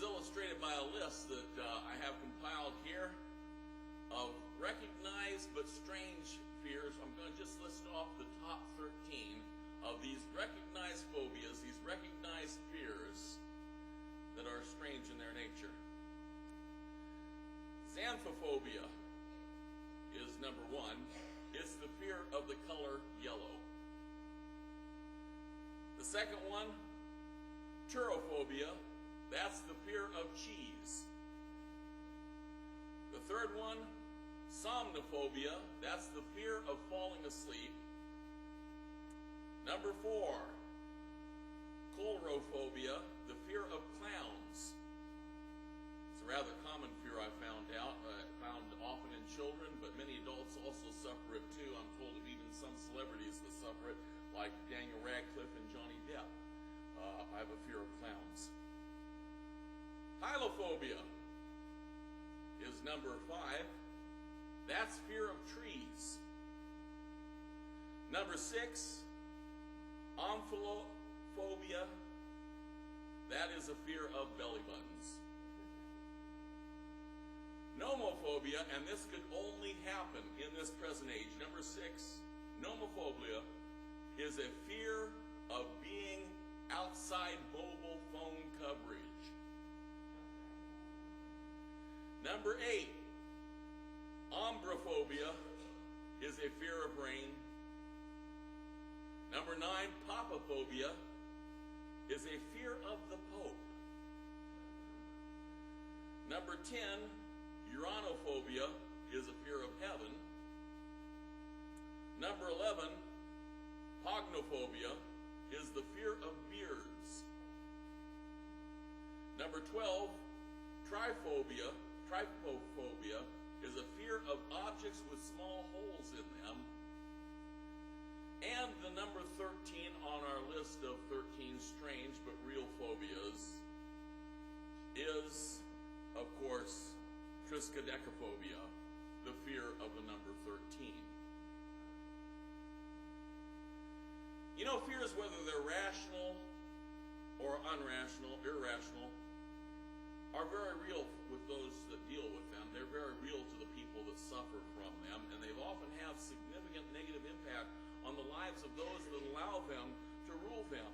illustrated by a list that I have compiled here of recognized but strange fears. I'm going to just list off the top 13 of these recognized phobias, these recognized fears that are strange in their nature. Xanthophobia is number 1. It's the fear of the color yellow. The second one, turophobia, that's the fear of cheese. The third one, somnophobia, that's the fear of falling asleep. Number 4, coulrophobia, the fear of clowns. It's a rather common fear I found often in children, but many adults also suffer it too. I'm told of even some celebrities that suffer it, like Daniel Radcliffe and Johnny Depp. I have a fear of clowns. Hylophobia is number 5. That's fear of trees. Number 6, omphallophobia. That is a fear of belly buttons. Nomophobia, and this could only happen in this present age. Number 6, nomophobia is a fear of being outside mobile phone coverage. Number 8, ombrophobia is a fear of rain. Number 9, papaphobia is a fear of the Pope. Number 10, uranophobia is a fear of heaven. Number 11, pognophobia is the fear of beards. Number 12, trypophobia is a fear of objects with small holes in them. And the number 13 on our list of 13 strange but real phobias is, of course, triskaidekaphobia, the fear of the number 13. You know, fears, whether they're rational or irrational, are very real with those that deal with them. They're very real to the people that suffer from them, and they often have significant negative impact on the lives of those that allow them to rule them.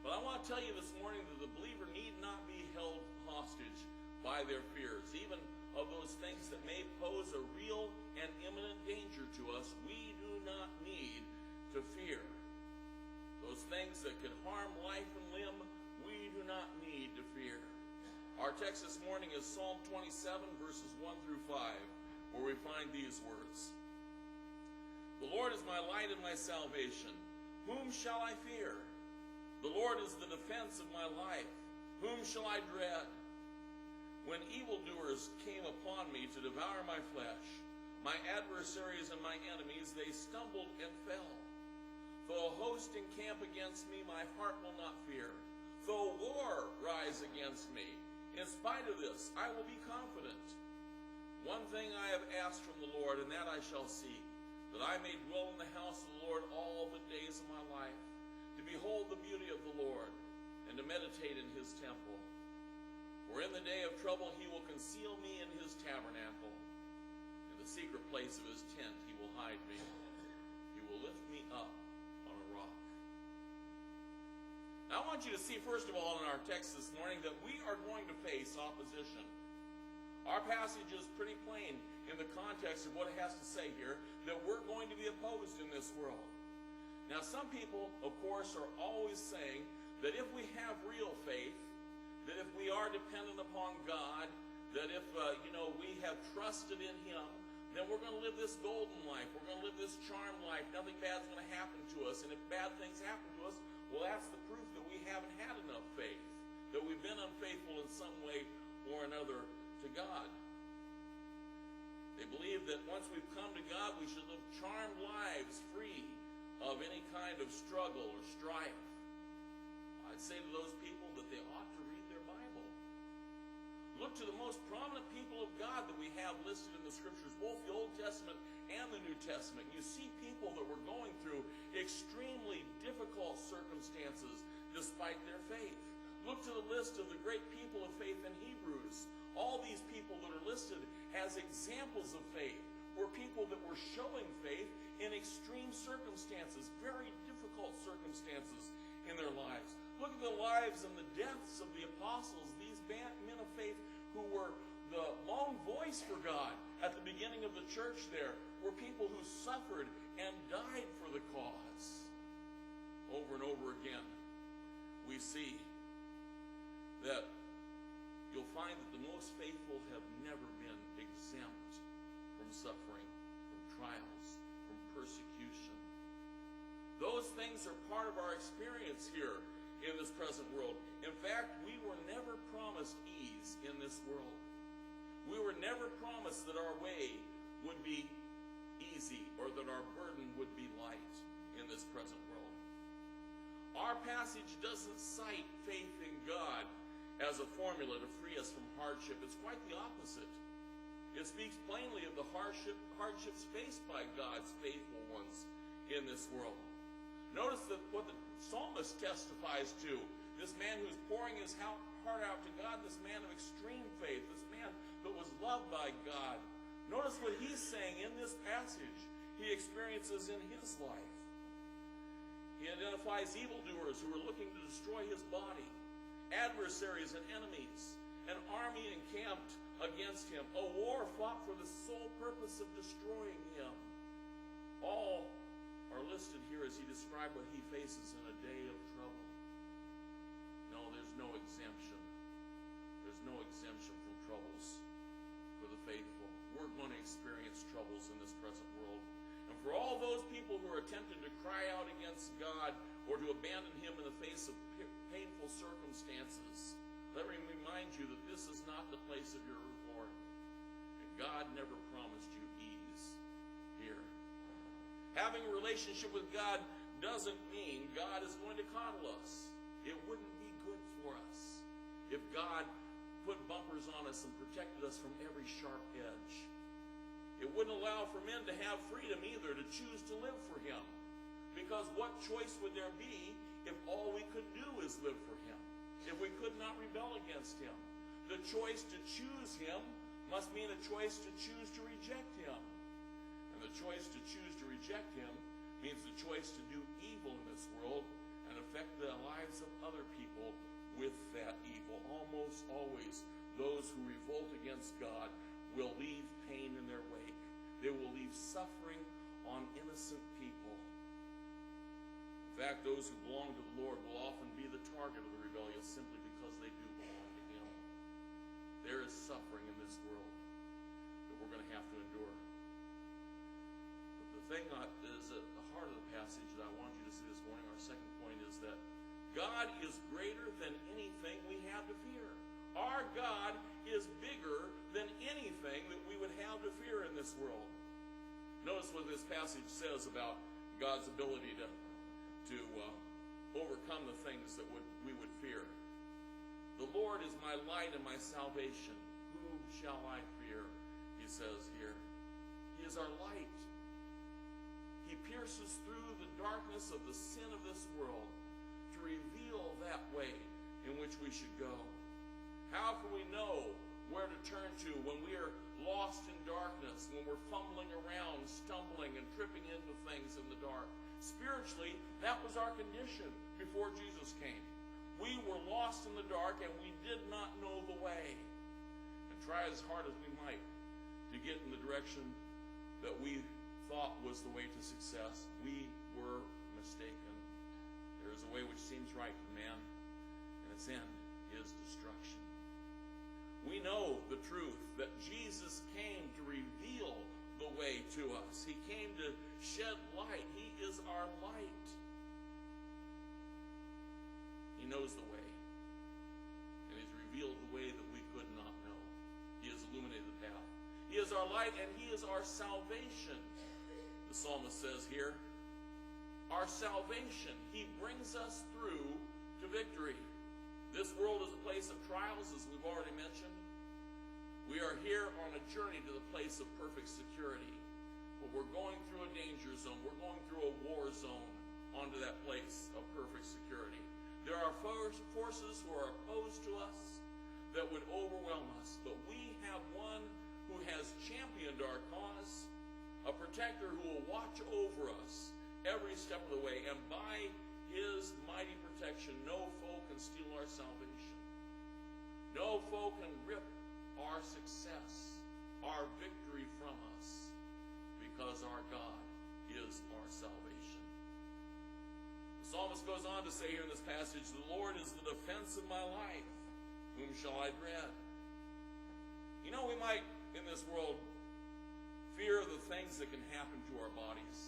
But I want to tell you this morning that the believer need not be held hostage by their fears, even of those things that may pose a real and imminent danger to us. We do not need to fear. Those things that could harm life and limb, we do not need to fear. Our text this morning is Psalm 27, verses 1 through 5, where we find these words. The Lord is my light and my salvation. Whom shall I fear? The Lord is the defense of my life. Whom shall I dread? When evildoers came upon me to devour my flesh, my adversaries and my enemies, they stumbled and fell. Though a host encamp against me, my heart will not fear. Though war rise against me, in spite of this, I will be confident. One thing I have asked from the Lord, and that I shall seek, that I may dwell in the house of the Lord all the days of my life, to behold the beauty of the Lord, and to meditate in his temple. For in the day of trouble he will conceal me in his tabernacle. In the secret place of his tent he will hide me. He will lift me up on a rock. Now I want you to see, first of all, in our text this morning, that we are going to face opposition. Our passage is pretty plain in the context of what it has to say here, that we're going to be opposed in this world. Now, some people, of course, are always saying that if we have real faith, that if we are dependent upon God, that if we have trusted in him, then we're going to live this golden life. We're going to live this charmed life. Nothing bad's going to happen to us. And if bad things happen to us, well, that's the proof that we haven't had enough faith, that we've been unfaithful in some way or another to God. They believe that once we've come to God, we should live charmed lives free of any kind of struggle or strife. I'd say to those people that they ought to read their Bible. Look to the most prominent people of God that we have listed in the Scriptures, both the Old Testament and the New Testament. You see people that were going through extremely difficult circumstances despite their faith. Look to the list of the great people of faith in Hebrews. All these people that are listed as examples of faith were people that were showing faith in extreme circumstances, very difficult circumstances in their lives. Look at the lives and the deaths of the apostles, these men of faith who were the lone voice for God at the beginning of the church there, were people who suffered and died for the cause. Over and over again, we see that you'll find that the most faithful have never been exempt from suffering, from trials, from persecution. Those things are part of our experience here in this present world. In fact, we were never promised ease in this world. We were never promised that our way would be easy or that our burden would be light in this present world. Our passage doesn't cite faith in God as a formula to free us from hardship. It's quite the opposite. It speaks plainly of the hardships faced by God's faithful ones in this world. Notice that what the psalmist testifies to, this man who's pouring his heart out to God, this man of extreme faith, this man that was loved by God. Notice what he's saying in this passage he experiences in his life. He identifies evildoers who are looking to destroy his body, adversaries and enemies, an army encamped against him, a war fought for the sole purpose of destroying him. All are listed here as he described what he faces in a day of trouble. No, there's no exemption. There's no exemption from troubles for the faithful. We're going to experience troubles in this present world. And for all those people who are tempted to cry out against God or to abandon him in the face of painful circumstances, let me remind you that this is not the place of your reward. And God never promised you ease here. Having a relationship with God doesn't mean God is going to coddle us. It wouldn't be good for us if God put bumpers on us and protected us from every sharp edge. It wouldn't allow for men to have freedom either to choose to live for him. Because what choice would there be if all we could do is live for him? If we could not rebel against him? The choice to choose him must mean a choice to choose to reject him. And the choice to choose to reject him means the choice to do evil in this world and affect the lives of other people with that evil. Almost always, those who revolt against God will leave pain in their wake. They will leave suffering on innocent people. In fact, those who belong to the Lord will often be the target of the rebellious simply because they do belong to him. There is suffering in this world that we're going to have to endure. But the thing that is at the heart of the passage that I want you to see this morning, our second point, is that God is greater than anything we have to fear. Our God is bigger than anything that we would have to fear in this world. Notice what this passage says about God's ability to overcome the things that we would fear. The Lord is my light and my salvation. Whom shall I fear? He says here. He is our light. He pierces through the darkness of the sin of this world to reveal that way in which we should go. How can we know where to turn to when we are lost in darkness, when we're fumbling around, stumbling and tripping into things in the dark? Spiritually, that was our condition before Jesus came. We were lost in the dark and we did not know the way. And try as hard as we might to get in the direction that we thought was the way to success, we were mistaken. There is a way which seems right to man, and its end is destruction. We know the truth that Jesus came to reveal the way to us. He came to shed light. He is our light. He knows the way. And he's revealed the way that we could not know. He has illuminated the path. He is our light and he is our salvation. The psalmist says here, our salvation. He brings us through to victory. This world is a place of trials, as we've already mentioned. We are here on a journey to the place of perfect security. But we're going through a danger zone. We're going through a war zone onto that place of perfect security. There are forces who are opposed to us that would overwhelm us. But we have one who has championed our cause, a protector who will watch over us every step of the way. And by his mighty protection, no foe can steal our salvation. No foe can rip our success, our victory from us, because our God is our salvation. The psalmist goes on to say here in this passage, the Lord is the defense of my life. Whom shall I dread? You know, we might, in this world, fear the things that can happen to our bodies.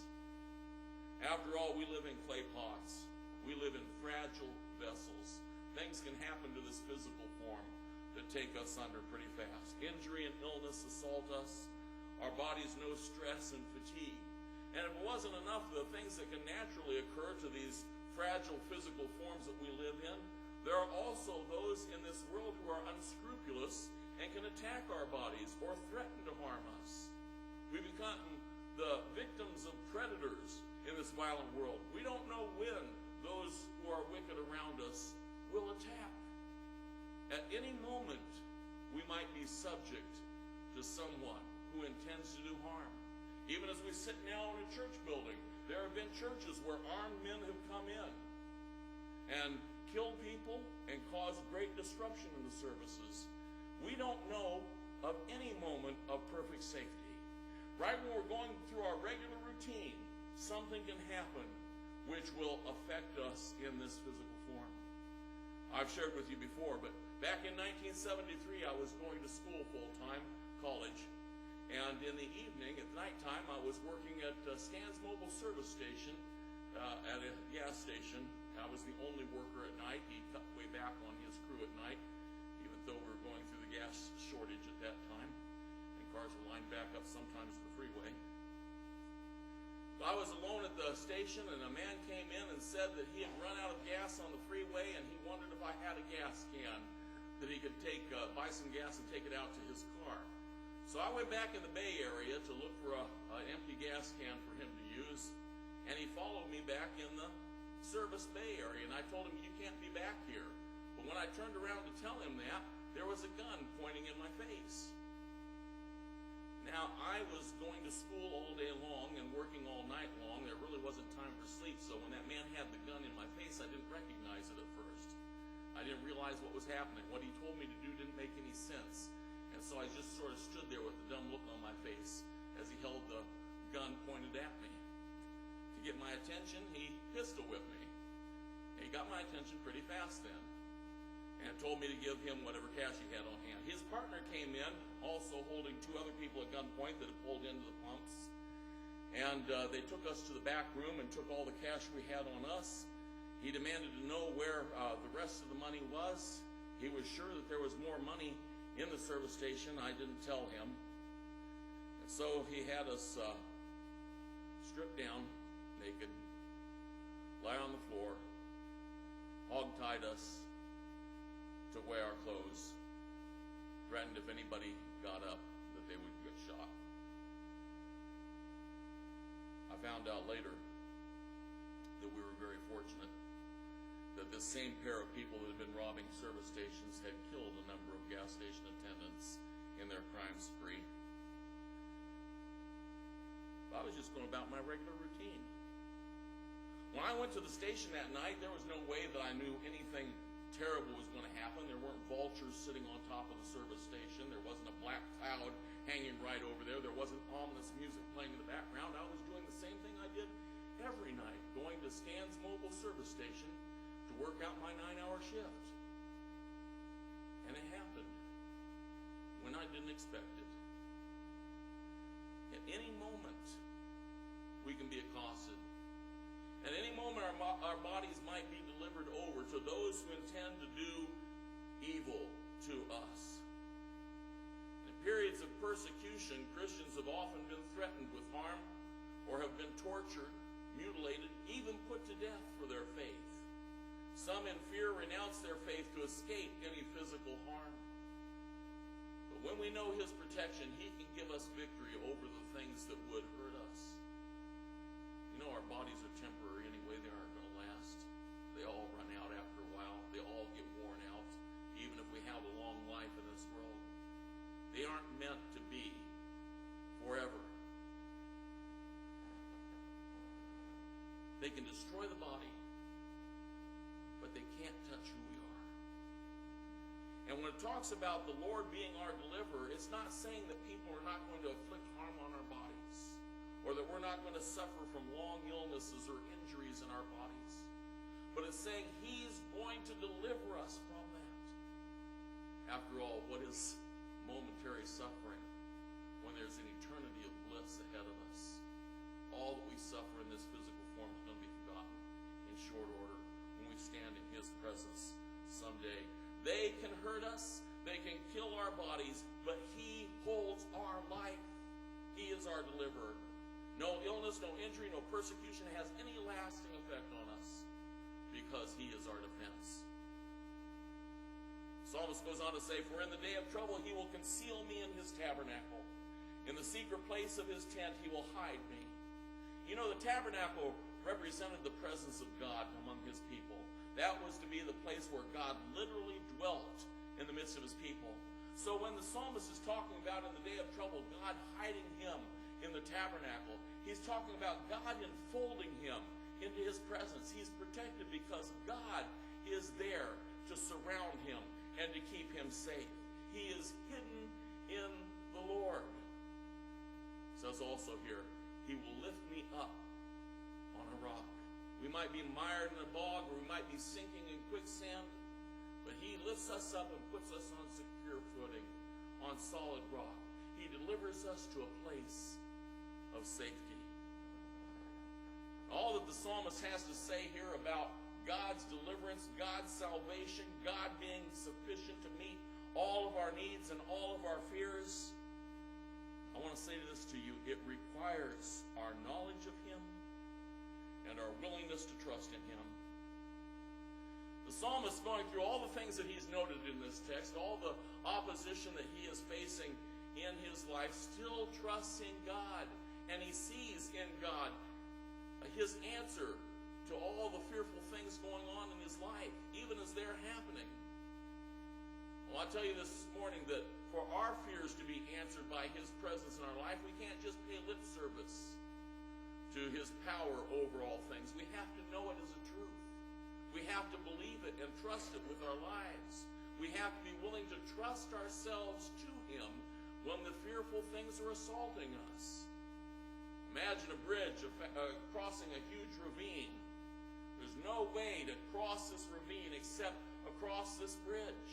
After all, we live in clay pots. We live in fragile vessels. Things can happen to this physical form that take us under pretty fast. Injury and illness assault us. Our bodies know stress and fatigue. And if it wasn't enough of the things that can naturally occur to these fragile physical forms that we live in, there are also those in this world who are unscrupulous and can attack our bodies or threaten to harm us. We become the victims of predators in this violent world. We don't know when those who are wicked around us will attack. At any moment, we might be subject to someone who intends to do harm. Even as we sit now in a church building, there have been churches where armed men have come in and killed people and caused great disruption in the services. We don't know of any moment of perfect safety. Right when we're going through our regular routine, something can happen which will affect us in this physical form. I've shared with you before, but back in 1973, I was going to school full-time, college, and in the evening, at nighttime, I was working at Stan's Mobile Service Station at a gas station. I was the only worker at night. He cut way back on his crew at night, even though we were going through the gas shortage at that time, and cars were lined back up sometimes to the freeway. I was alone at the station, and a man came in and said that he had run out of gas on the freeway, and he wondered if I had a gas can that he could buy some gas and take it out to his car. So I went back in the Bay Area to look for an empty gas can for him to use, and he followed me back in the Service Bay Area, and I told him, you can't be back here. But when I turned around to tell him that, there was a gun pointing in my face. Now, I was going to school all day long and working all night long. There really wasn't time for sleep, so when that man had the gun in my face, I didn't recognize it at first. I didn't realize what was happening. What he told me to do didn't make any sense. And so I just sort of stood there with a dumb look on my face as he held the gun pointed at me. To get my attention, he pistol whipped me. He got my attention pretty fast then and told me to give him whatever cash he had on hand. His partner came in, also holding two other people at gunpoint that had pulled into the pumps. And they took us to the back room and took all the cash we had on us. He demanded to know where the rest of the money was. He was sure that there was more money in the service station. I didn't tell him. And so he had us stripped down, naked, lie on the floor, hog-tied us to wear our clothes, threatened if anybody got up that they would get shot. I found out later that we were very fortunate that this same pair of people that had been robbing service stations had killed a number of gas station attendants in their crime spree. I was just going about my regular routine. When I went to the station that night, there was no way that I knew anything terrible was going to happen. There weren't vultures sitting on top of the service station. There wasn't a black cloud hanging right over there. There wasn't ominous music playing in the background. I was doing the same thing I did every night, going to Stan's Mobile Service Station to work out my 9-hour shift. And it happened when I didn't expect it. At any moment, we can be accosted. At any moment, our bodies might be delivered over to those who intend to do evil to us. In periods of persecution, Christians have often been threatened with harm or have been tortured, mutilated, even put to death for their faith. Some in fear renounce their faith to escape any physical harm. But when we know His protection, He can give us victory over the things that would hurt us. You know, our bodies are temporary anyway. They aren't going to last. They all run out after a while. They all get worn out, even if we have a long life in this world. They aren't meant to be forever. They can destroy the body, but they can't touch who we are. And when it talks about the Lord being our deliverer, it's not saying that people are not going to inflict harm on our bodies, or that we're not going to suffer from long illnesses or injuries in our bodies. But it's saying He's going to deliver us from that. After all, what is momentary suffering when there's an eternity of bliss ahead of us? All that we suffer in this physical form is going to be forgotten in short order when we stand in His presence someday. They can hurt us, they can kill our bodies, but He holds our life. He is our deliverer. No illness, no injury, no persecution has any lasting effect on us because He is our defense. The psalmist goes on to say, "For in the day of trouble He will conceal me in His tabernacle. In the secret place of His tent He will hide me." You know, the tabernacle represented the presence of God among His people. That was to be the place where God literally dwelt in the midst of His people. So when the psalmist is talking about in the day of trouble, God hiding him in the tabernacle, he's talking about God enfolding him into His presence. He's protected because God is there to surround him and to keep him safe. He is hidden in the Lord. It says also here, He will lift me up on a rock. We might be mired in a bog, or we might be sinking in quicksand, but He lifts us up and puts us on secure footing, on solid rock. He delivers us to a place of safety. All that the psalmist has to say here about God's deliverance, God's salvation, God being sufficient to meet all of our needs and all of our fears, I want to say this to you: it requires our knowledge of Him and our willingness to trust in Him. The psalmist, going through all the things that he's noted in this text, all the opposition that he is facing in his life, still trusts in God, and he sees in God His answer to all the fearful things going on in his life, even as they're happening. Well, I'll tell you this morning that for our fears to be answered by His presence in our life, we can't just pay lip service to His power over all things. We have to know it as a truth. We have to believe it and trust it with our lives. We have to be willing to trust ourselves to Him when the fearful things are assaulting us. Imagine a bridge crossing a huge ravine. There's no way to cross this ravine except across this bridge.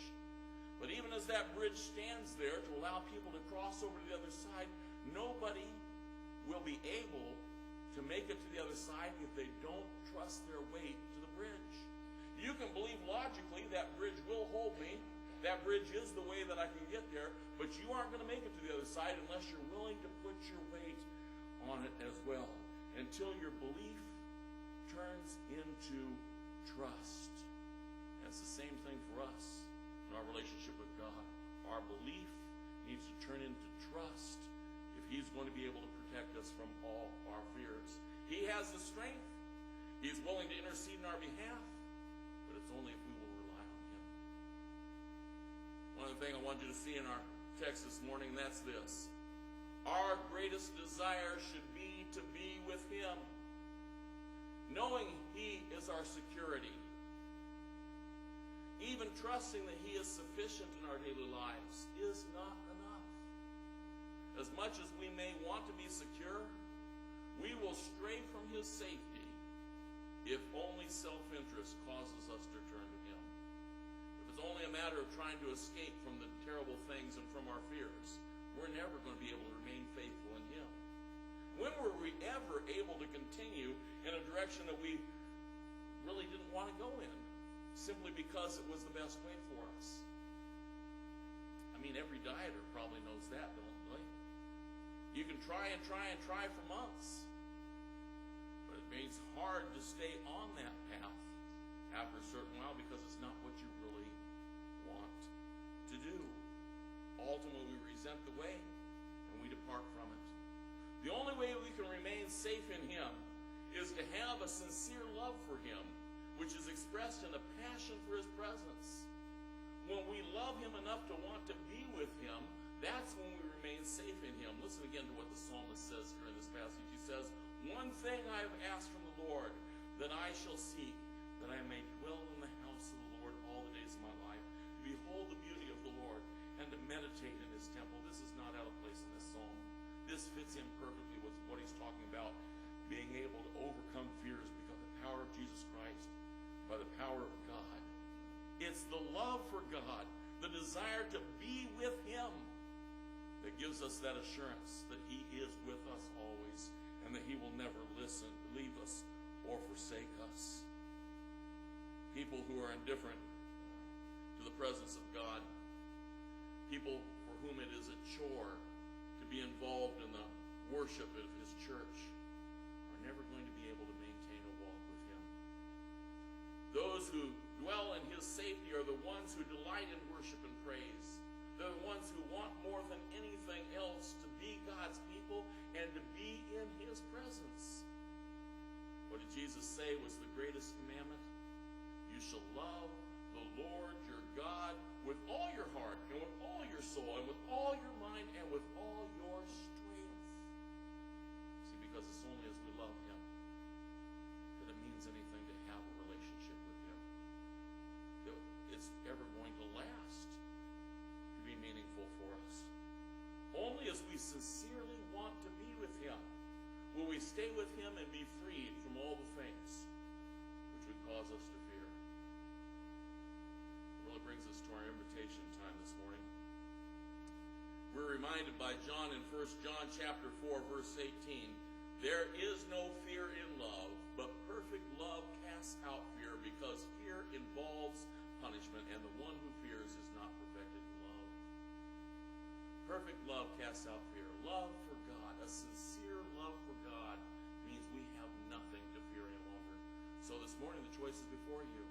But even as that bridge stands there to allow people to cross over to the other side, nobody will be able to make it to the other side if they don't trust their weight to the bridge. You can believe logically that bridge will hold me, that bridge is the way that I can get there, but you aren't going to make it to the other side unless you're willing to put your weight on it as well, until your belief turns into trust. That's the same thing for us in our relationship with God. Our belief needs to turn into trust if He's going to be able to protect us from all our fears. He has the strength. He's willing to intercede in our behalf, but it's only if we will rely on Him. One other thing I want you to see in our text this morning, and that's this. Our greatest desire should be to be with Him, knowing He is our security. Even trusting that He is sufficient in our daily lives is not enough. As much as we may want to be secure, we will stray from His safety if only self-interest causes us to turn to Him. If it's only a matter of trying to escape from the terrible things and from our fears, we're never going to be able to remain faithful in Him. When were we ever able to continue in a direction that we really didn't want to go in, simply because it was the best way for us? I mean, every dieter probably knows that, don't they? You can try and try and try for months, but it means hard to stay on that path after a certain while because it's not what you really want to do. Ultimately, we resent the way and we depart from it. The only way we can remain safe in Him is to have a sincere love for Him, which is expressed in a passion for his presence. When we love him enough to want to be with him, that's when we remain safe in him. Listen again to what the psalmist says here in this passage. He says, "One thing I have asked from the Lord, that I shall seek, that I may dwell in the house of the Lord all the days of my life, to behold the beauty of the Lord, and to meditate in his temple." This is not out of place in this psalm. This fits in perfectly with what he's talking about, being able to overcome fears because of the power of Jesus Christ, by the power of God. It's the love for God, the desire to be with him, that gives us that assurance that he is with us always, and that he will never leave us or forsake us. People who are indifferent to the presence of God, people for whom it is a chore to be involved in the worship of his church, are never going to be able to maintain a walk with him. Those who dwell in his safety are the ones who delight in worship and praise. They're the ones who want more than anything else to be God's people and to be in his presence. What did Jesus say was the greatest commandment? You shall love the Lord your God with all your heart and with all your soul and with all your mind and with all your strength. See, because it's only as we love him that it means anything to have a relationship with him, that it's ever going to last, to be meaningful for us. Only as we sincerely want to be with him will we stay with him and be freed from all the things which would cause us to fear. It really brings us to our invitation time this morning. We're reminded by John in 1 John chapter 4, verse 18, "There is no fear in love, but perfect love casts out fear, because fear involves punishment, and the one who fears is not perfected in love." Perfect love casts out fear. Love for God, a sincere love for God, means we have nothing to fear any longer. So this morning the choice is before you.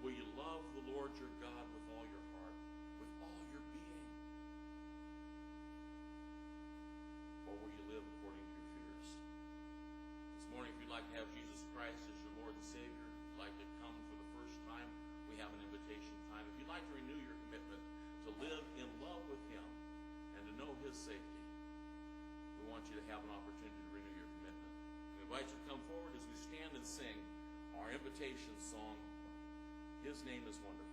Will you love the Lord your God with all your heart, with all your being? Or will you live according to your fears? This morning, if you'd like to have Jesus Christ as your Lord and Savior, if you'd like to come for the first time, we have an invitation time. If you'd like to renew your commitment to live in love with him and to know his safety, we want you to have an opportunity to renew your commitment. We invite you to come forward as we stand and sing our invitation song, "His Name is Wonderful."